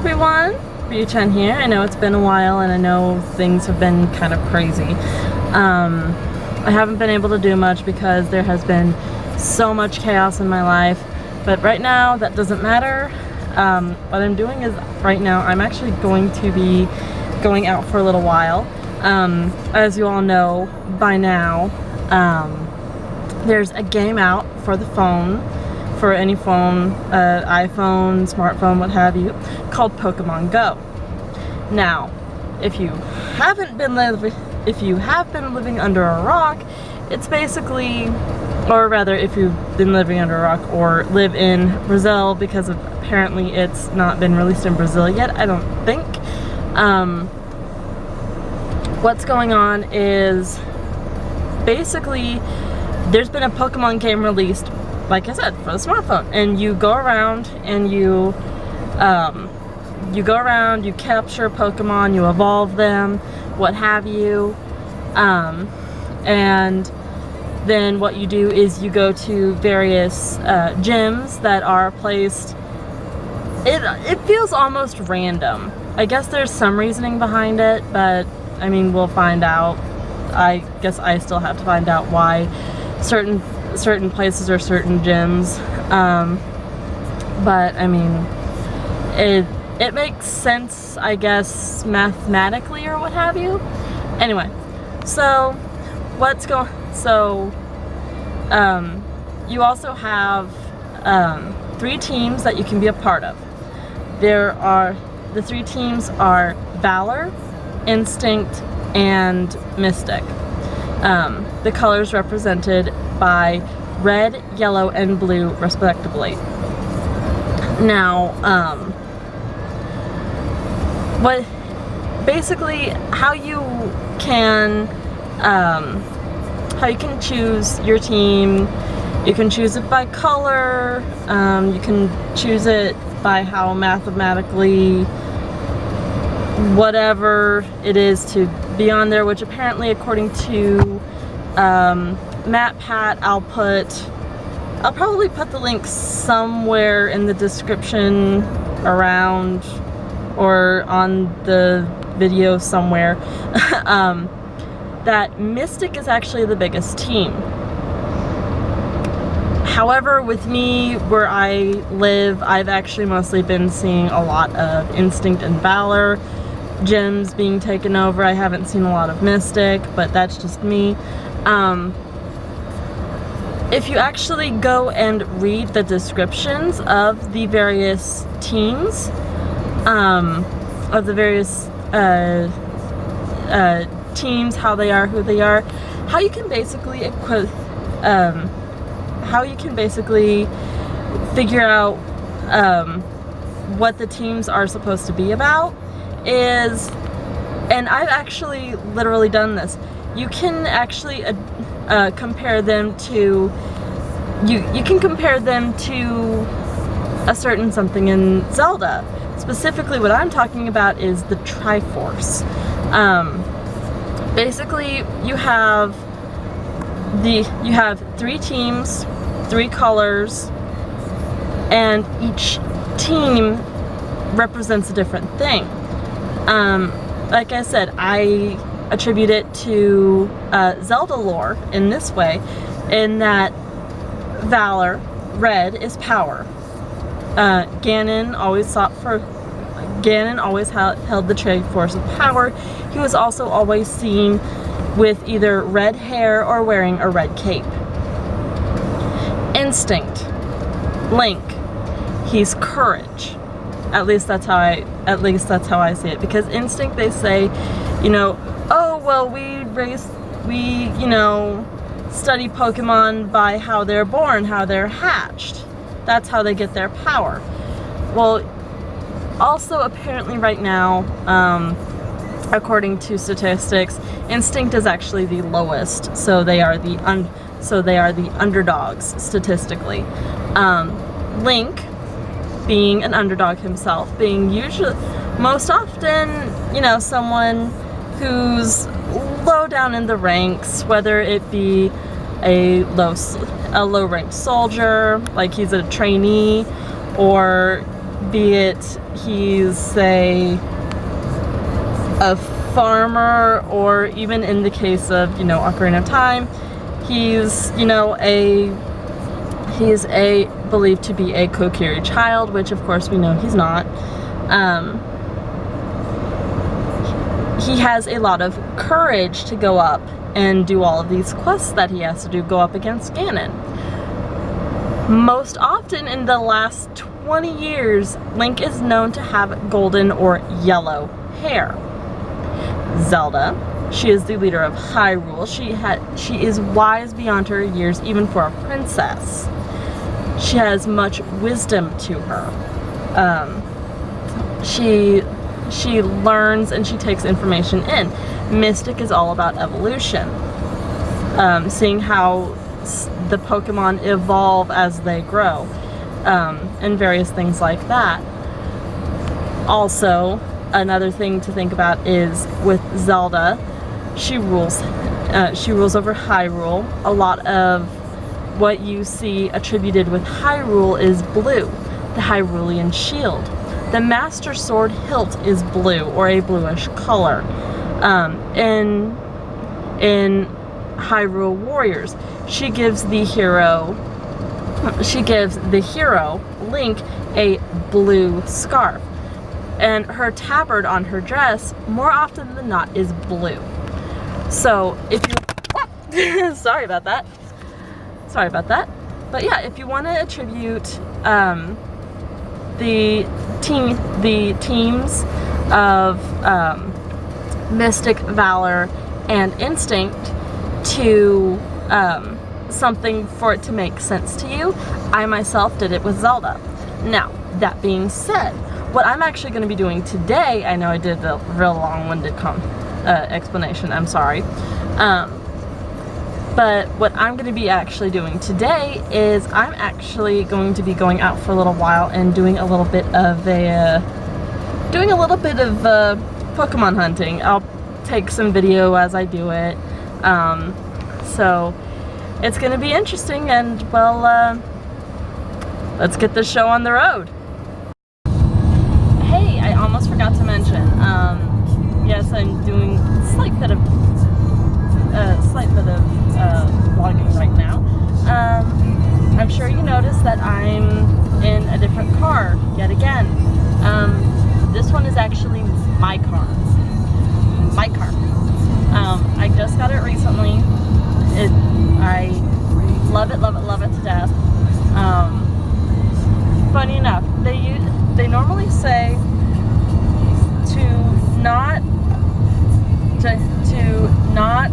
everyone, Ryuchen here. I know it's been a while and I know things have been kind of crazy. I haven't been able to do much because there has been so much chaos in my life, but right now that doesn't matter. What I'm doing is right now I'm actually going to be going out for a little while. As you all know by now, there's a game out for the phone, for any phone, iPhone, smartphone, what have you, called PokemonGO. Now, if you have been living under a rock, it's basically, or rather if you've been living under a rock or live in Brazil, because apparently it's not been released in Brazil yet, I don't think. What's going on is basically there's been a Pokemon game released, like I said, for the smartphone, and you go around and you capture Pokemon, you evolve them, what have you, and then what you do is you go to various gyms that are placed. It feels almost random. I guess there's some reasoning behind it, but I mean, we'll find out. I guess I still have to find out why certain places or certain gyms, but I mean, it makes sense, I guess, mathematically or what have you. Anyway, so you also have 3 teams that you can be a part of. The 3 teams are Valor, Instinct, and Mystic. The colors represented by red, yellow, and blue, respectively. Now, how you can choose your team. You can choose it by color. You can choose it by how mathematically whatever it is to be on there, which apparently, according to MatPat, I'll probably put the link somewhere in the description around or on the video somewhere, that Mystic is actually the biggest team. However, with me, where I live, I've actually mostly been seeing a lot of Instinct and Valor gyms being taken over. I haven't seen a lot of Mystic, but that's just me. If you actually go and read the descriptions of the various teams, teams, how they are, who they are, how you can basically figure out what the teams are supposed to be about is, and I've actually literally done this, you can actually compare them to, you can compare them to a certain something in Zelda. Specifically, what I'm talking about is the Triforce. Basically, you have 3 teams, 3 colors, and each team represents a different thing. Like I said, I attribute it to Zelda lore in this way, in that Valor, red, is power. Ganon always held the Triforce of power. He was also always seen with either red hair or wearing a red cape. Instinct, Link, he's courage. At least that's how I see it. Because Instinct, they say, you know, oh well, we study Pokemon by how they're born, how they're hatched. That's how they get their power. Well, also apparently right now, according to statistics, Instinct is actually the lowest, so they are the underdogs statistically. Link, being an underdog himself, being usually most often, you know, someone who's low down in the ranks, whether it be a low-ranked soldier, like he's a trainee, or be it he's, say, a farmer, or even in the case of, you know, Ocarina of Time, he's, you know, he's believed to be a Kokiri child, which of course we know he's not. He has a lot of courage to go up and do all of these quests that he has to do, go up against Ganon. Most often in the last 20 years, Link is known to have golden or yellow hair. Zelda, she is the leader of Hyrule. She is wise beyond her years, even for a princess. She has much wisdom to her. She learns and she takes information in. Mystic is all about evolution. Seeing how the Pokemon evolve as they grow, and various things like that. Also, another thing to think about is with Zelda, she rules over Hyrule. A lot of what you see attributed with Hyrule is blue, the Hyrulean shield. The Master Sword hilt is blue, or a bluish color. In Hyrule Warriors, she gives the hero Link a blue scarf, and her tabard on her dress more often than not is blue. So if you sorry about that, but yeah, if you want to attribute the teams of Mystic, Valor, and Instinct to something for it to make sense to you, I myself did it with Zelda. Now, that being said, what I'm actually going to be doing today, I know I did a real long-winded explanation, I'm sorry, but what I'm going to be actually doing today is I'm actually going to be going out for a little while and doing a little bit of Pokemon hunting. I'll take some video as I do it. So it's going to be interesting, and well, let's get this show on the road. Hey, I almost forgot to mention, yes, I'm doing a slight bit of vlogging right now. I'm sure you noticed that I'm in a different car yet again. This one is actually my car. I just got it recently. I love it to death. Funny enough, they normally say to not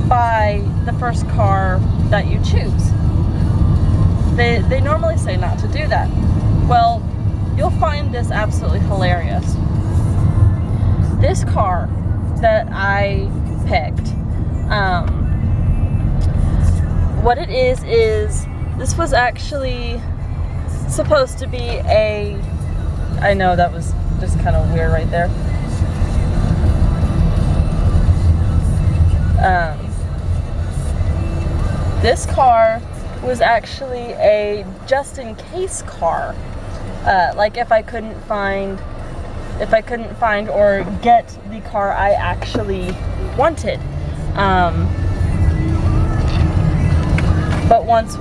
buy the first car that you choose. They normally say not to do that. Well, you'll find this absolutely hilarious. This car that I picked, what it is this was actually supposed to be I know that was just kind of weird right there. This car was actually a just-in-case car. Like if I couldn't find or get the car I actually wanted. But once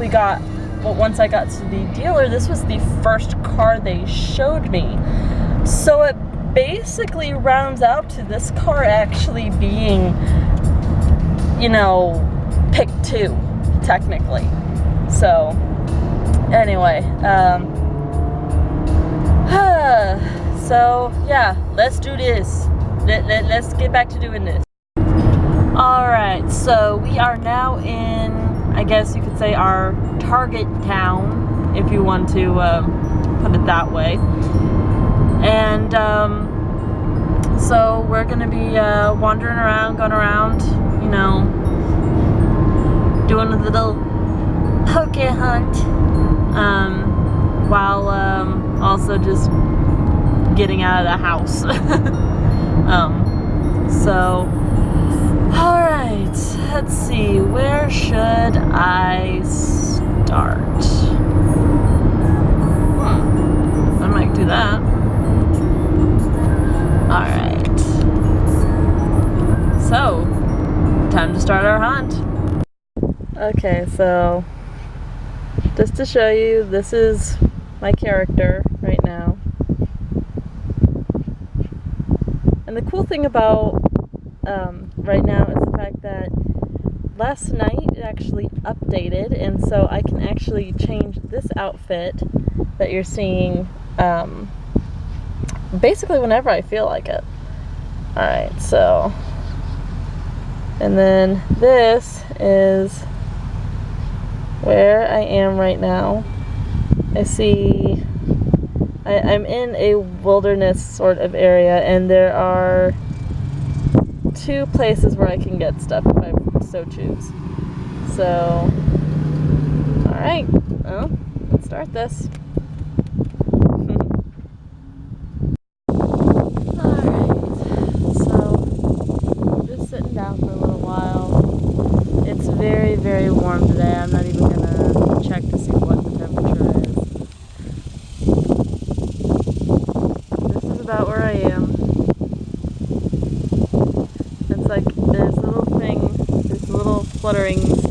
I got to the dealer, this was the first car they showed me. So it basically rounds out to this car actually being, you know, pick 2, technically. So, anyway, so yeah, let's do this. Let's get back to doing this. Alright, so we are now in, I guess you could say, our target town, if you want to put it that way. And so we're gonna be wandering around, going around, you know, doing a little poke hunt, while also just getting out of the house. So, alright, let's see, where should I start? I'm like do that. Alright. So, time to start our hunt. Okay, so just to show you, this is my character right now. And the cool thing about right now is the fact that last night it actually updated, and so I can actually change this outfit that you're seeing basically whenever I feel like it. Alright, so, and then this is where I am right now. I see I'm in a wilderness sort of area, and there are 2 places where I can get stuff if I so choose. So, alright, well, let's start this. Alright, so just sitting down for a little while. It's very, very warm today. I'm not even gonna check to see what the temperature is. This is about where I am. It's like there's little flutterings.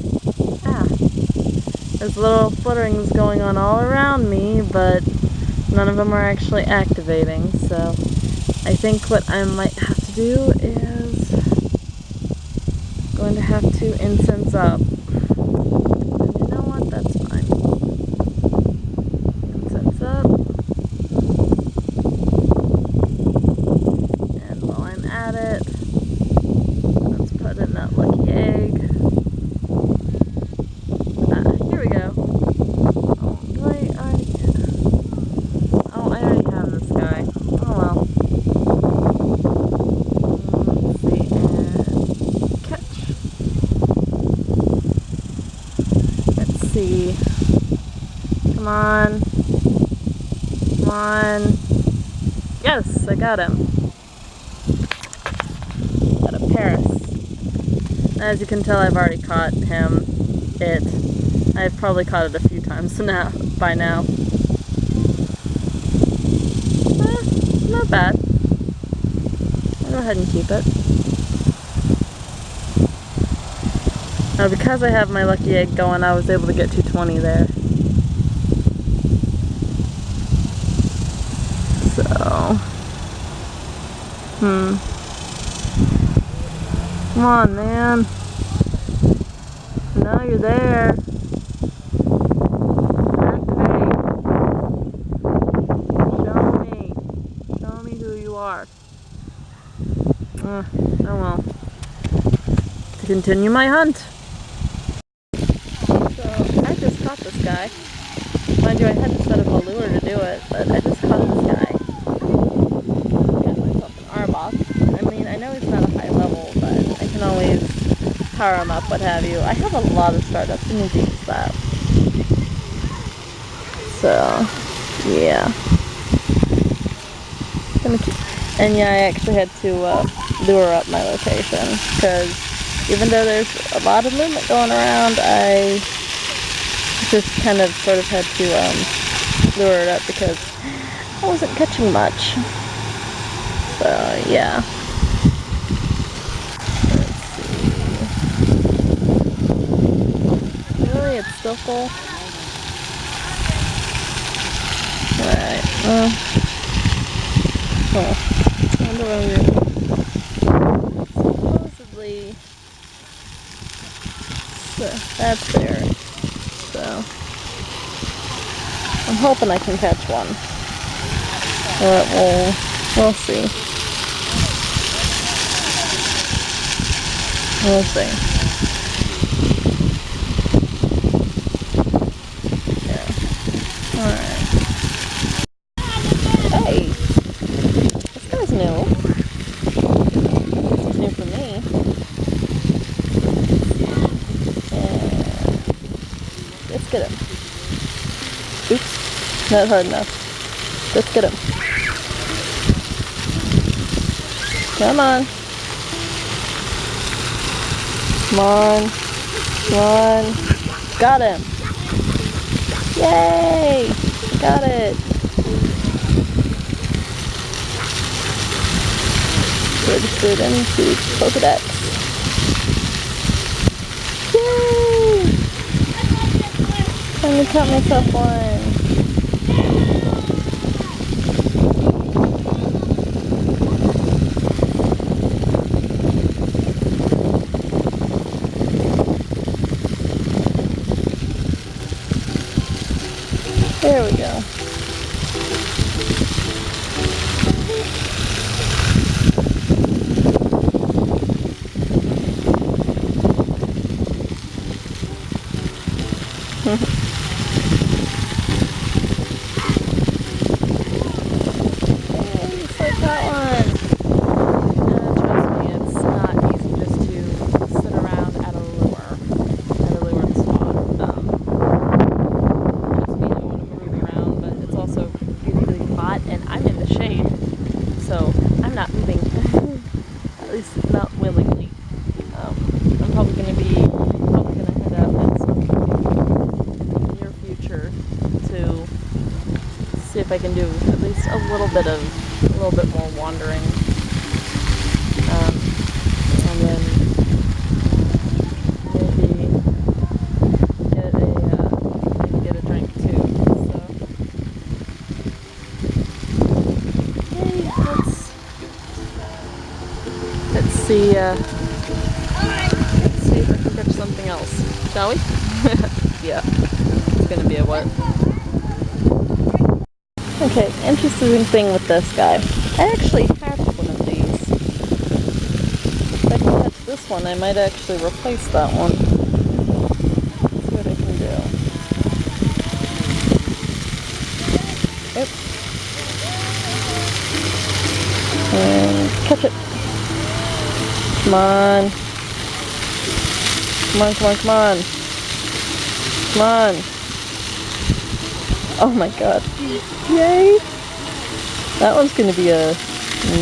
There's little flutterings going on all around me, but none of them are actually activating. So I think what I might have to do is going to have to incense up. And you know what? That's fine. Incense up. And while I'm at it, let's put in that lucky egg. Here we go. Oh, I already have this guy. Oh well. Let's see, and catch. Let's see. Come on. Come on. Yes, I got him. Got a Paris. As you can tell, I've already caught him. I've probably caught it a few times by now. Not bad. I'll go ahead and keep it. Now, because I have my lucky egg going, I was able to get 220 there. So, come on, man. No, you're there. Activate. Show me who you are. Oh well. To continue my hunt. So, I just caught this guy. Mind you, I had to set up a lure to do it, but I just caught this guy. Got myself an Arbok. I mean, I know he's not a high level, but I can always power him up, what have you. I have a lot of startups, I need to use that. So, yeah. And yeah, I actually had to lure up my location, because even though there's a lot of movement going around, I just kind of sort of had to lure it up because I wasn't catching much. So, yeah. It's still full. Alright, well. I wonder where we're supposedly. So, that's there. So, I'm hoping I can catch one. But we'll see. We'll see. Hey, this guy's new. This is new for me. And let's get him. Oops, not hard enough. Let's get him. Come on. Come on. Come on. Got him. Yay! Got it. registered into Pokedex. Yay! Time to cut myself one. There we go. Just like that one. Trust me, it's not easy just to sit around at a lure spot. Trust me, I want to move around, but it's also really, really hot, and I'm in the shade, so I'm not moving. At least not willingly. I'm probably gonna head out at some point in the near future to see if I can do at least a little bit more wandering, and then maybe get a drink too. So, hey, let's see if I can catch something else, shall we? Yeah, it's gonna be a what? Okay, interesting thing with this guy. I actually have one of these. If I can catch this one, I might actually replace that one. Let's see what I can do. Yep. And catch it. Come on. Come on, come on, come on. Come on. Oh my god. Yay! That one's gonna be a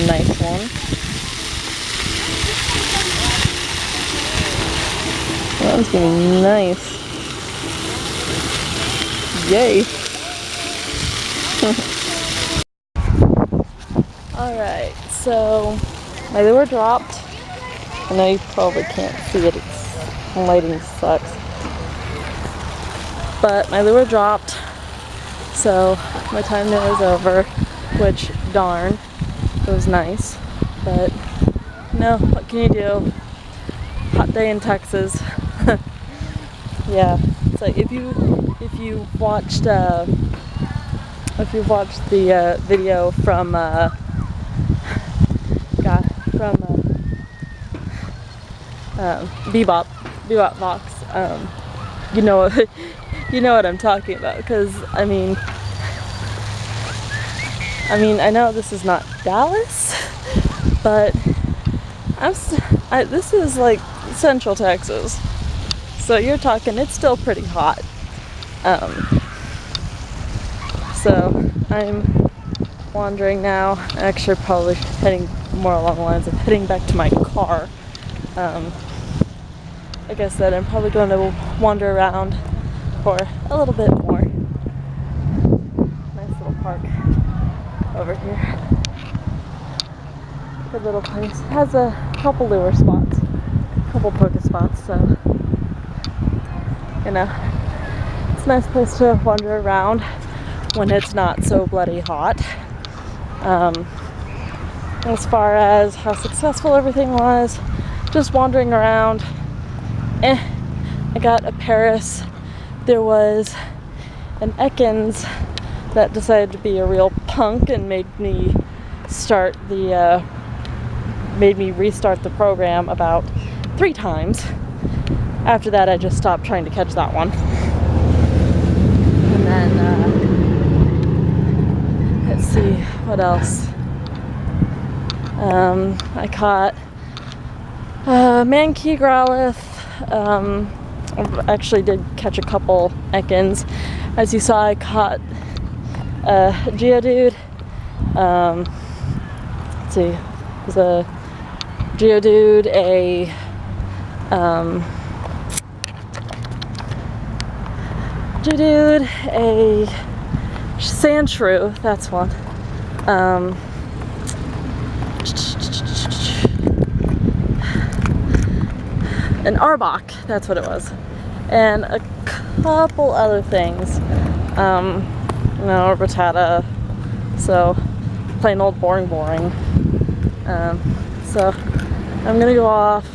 nice one. That one's gonna be nice. Yay! Alright, so my lure dropped. I know you probably can't see it, lighting sucks. But my lure dropped, so my time there is over, which darn, it was nice. But no, what can you do? Hot day in Texas. Yeah, it's like if you watched the video from BebopVox, you know what I'm talking about, because I mean I know this is not Dallas, but this is like Central Texas, so you're talking it's still pretty hot. So I'm wandering now, actually probably heading more along the lines of heading back to my car. Like I said, I'm probably going to wander around for a little bit more. Nice little park over here. Good little place. It has a couple lure spots, a couple poke spots, so you know, it's a nice place to wander around when it's not so bloody hot. As far as how successful everything was, just wandering around. I got a Paris. There was an Ekans that decided to be a real punk and made me restart the program about 3 times. After that, I just stopped trying to catch that one. And then let's see what else. I caught Mankey Growlithe. I actually did catch a couple Ekans. As you saw, I caught a Geodude. Let's see, it was a Geodude, a Sandshrew, that's one. an Arbok, that's what it was, and a couple other things, you know, Rattata, so plain old boring. So I'm gonna go off,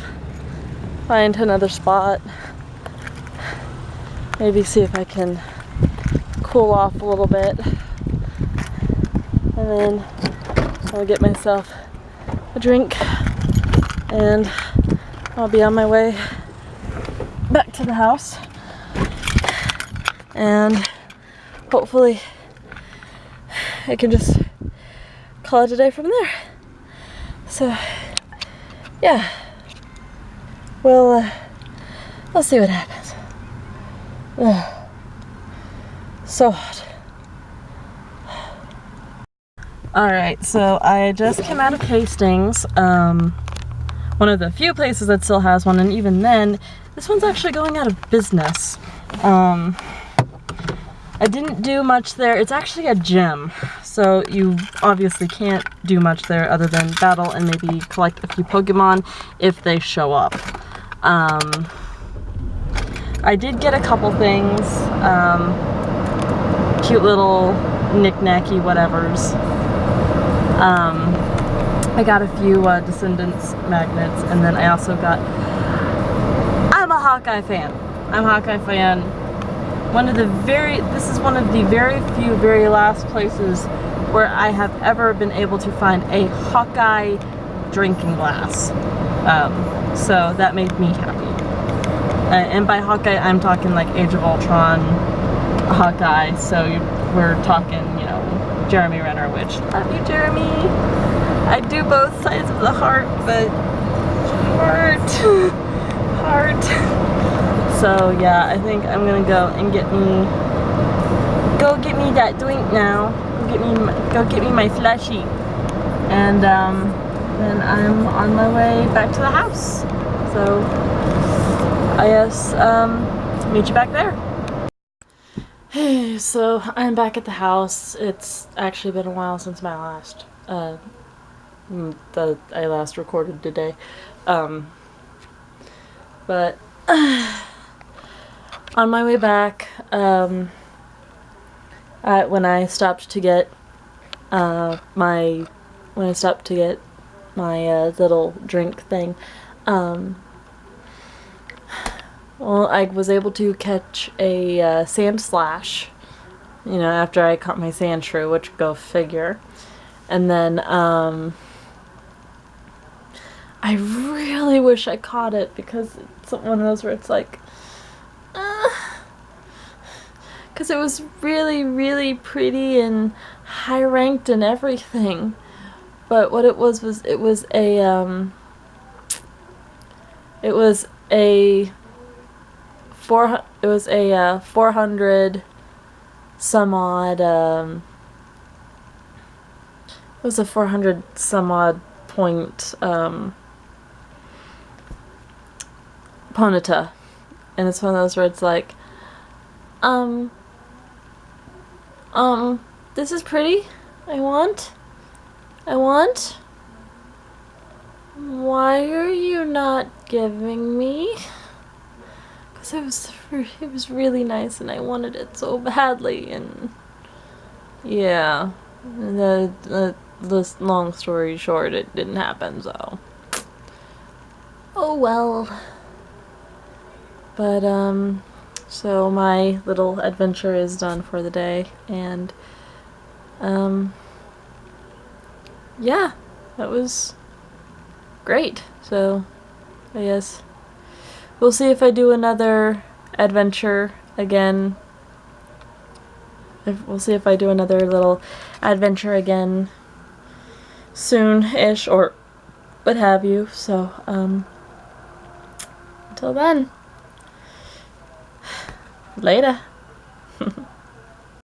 find another spot, maybe see if I can cool off a little bit, and then I'll get myself a drink and I'll be on my way back to the house, and hopefully I can just call it a day from there. So yeah, we'll see what happens. Ugh. So hot. Alright, so I just came out of Hastings, one of the few places that still has one, and even then, this one's actually going out of business. I didn't do much there. It's actually a gym, so you obviously can't do much there other than battle and maybe collect a few Pokemon if they show up. I did get a couple things, cute little knick-knacky whatevers. I got a few Descendants magnets, and then I also got, I'm a Hawkeye fan. I'm a Hawkeye fan. This is one of the very few, very last places where I have ever been able to find a Hawkeye drinking glass. So that made me happy. And by Hawkeye, I'm talking like Age of Ultron Hawkeye, so we're talking, you know, Jeremy Renner, which, love you, Jeremy. I do both sides of the heart, but heart. So yeah, I think I'm gonna go and get me that drink now. Go get me my slushie, and then I'm on my way back to the house. So I guess meet you back there. Hey, so I'm back at the house. It's actually been a while since my last I last recorded today, but on my way back, when I stopped to get my little drink thing, well, I was able to catch a sand slash, you know, after I caught my sand shrew, which go figure. And then I really wish I caught it, because it's one of those where it's like, because it was really, really pretty and high ranked and everything. But what it was it was a 400 some odd it was a 400 some odd point Ponyta, and it's one of those where it's like, this is pretty. I want. Why are you not giving me? Because it was really nice and I wanted it so badly, and yeah, this long story short, it didn't happen, so oh well. But so my little adventure is done for the day, and yeah, that was great. So I guess we'll see if I do another adventure again. We'll see if I do another little adventure again soon-ish, or what have you. So until then, later.